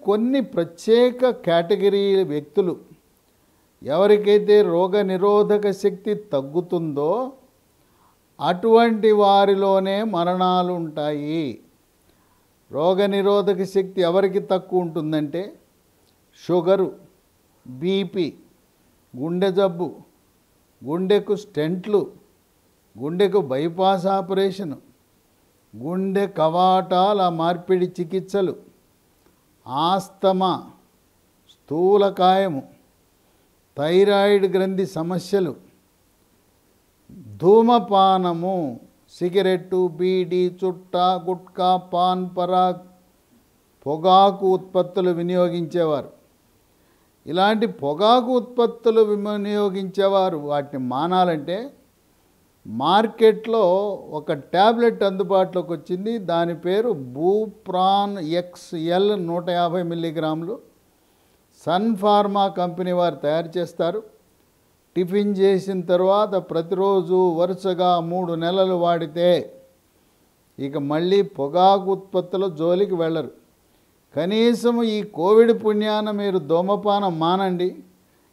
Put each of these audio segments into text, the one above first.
కొన్ని ప్రత్యేక కేటగిరీ వ్యక్తులు ఎవరికైతే రోగ నిరోధక శక్తి తగ్గుతుందో అటువంటి వారిలోనే మరణాలు ఉంటాయి. రోగ నిరోధక శక్తి ఎవరికి తక్కువ ఉంటుందంటే షుగరు, బీపీ, గుండె జబ్బు, గుండెకు స్టెంట్లు, గుండెకు బైపాస్ ఆపరేషను, గుండె కవాటాల మార్పిడి చికిత్సలు, ఆస్తమా, స్థూలకాయము, థైరాయిడ్ గ్రంథి సమస్యలు, ధూమపానము, సిగరెట్టు, బీడీ, చుట్టా, గుట్కా, పాన్ పరాగ్, పొగాకు ఉత్పత్తులు వినియోగించేవారు. ఇలాంటి పొగాకు ఉత్పత్తులు వినియోగించేవారు వాటిని మానాలంటే మార్కెట్లో ఒక ట్యాబ్లెట్ అందుబాటులోకి వచ్చింది. దాని పేరు బూప్రాన్ XL 150 మిల్లీగ్రాములు. సన్ ఫార్మా కంపెనీ వారు తయారు చేస్తారు. టిఫిన్ చేసిన తర్వాత ప్రతిరోజు వరుసగా 3 నెలలు వాడితే ఇక మళ్ళీ పొగాకు ఉత్పత్తుల జోలికి వెళ్ళరు. కనీసం ఈ కోవిడ్ పుణ్యాన మీరు ధూమపానం మానండి,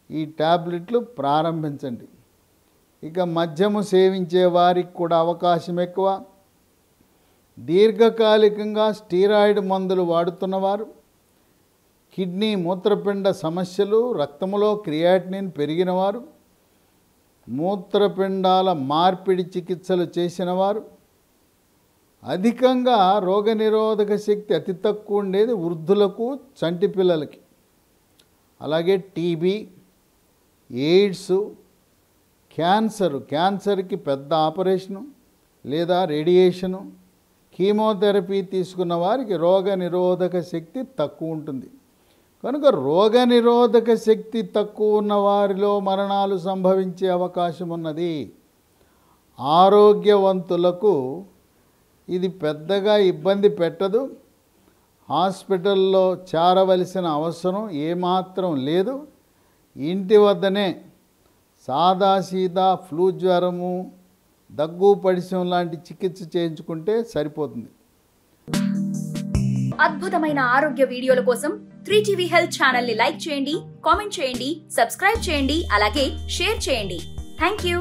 ఈ ట్యాబ్లెట్లు ప్రారంభించండి. ఇక మద్యము సేవించే వారికి కూడా అవకాశం ఎక్కువ. దీర్ఘకాలికంగా స్టీరాయిడ్ మందులు వాడుతున్నవారు, కిడ్నీ మూత్రపిండ సమస్యలు, రక్తంలో క్రియాటినిన్ పెరిగినవారు, మూత్రపిండాల మార్పిడి చికిత్సలు చేసినవారు, అధికంగా రోగనిరోధక శక్తి అతి తక్కువ ఉండేది వృద్ధులకు, చంటి పిల్లలకి, అలాగే టీబీ, ఎయిడ్స్, క్యాన్సర్కి పెద్ద ఆపరేషను లేదా రేడియేషను, కీమోథెరపీ తీసుకున్న వారికి రోగ నిరోధక శక్తి తక్కువ ఉంటుంది. కనుక రోగ నిరోధక శక్తి తక్కువ ఉన్న వారిలో మరణాలు సంభవించే అవకాశం ఉన్నది. ఆరోగ్యవంతులకు ఇది పెద్దగా ఇబ్బంది పెట్టదు. హాస్పిటల్లో చేరవలసిన అవసరం ఏమాత్రం లేదు. ఇంటి వద్దనే సాదాసీదా ఫ్లూ జ్వరము, దగ్గు పడిశం లాంటి చికిత్స చేయించుకుంటే సరిపోతుంది. అద్భుతమైన ఆరోగ్య వీడియోల కోసం 3TV Health ఛానల్ ని లైక్ చేయండి, కామెంట్ చేయండి, సబ్స్క్రైబ్ చేయండి, అలాగే షేర్ చేయండి. థాంక్యూ.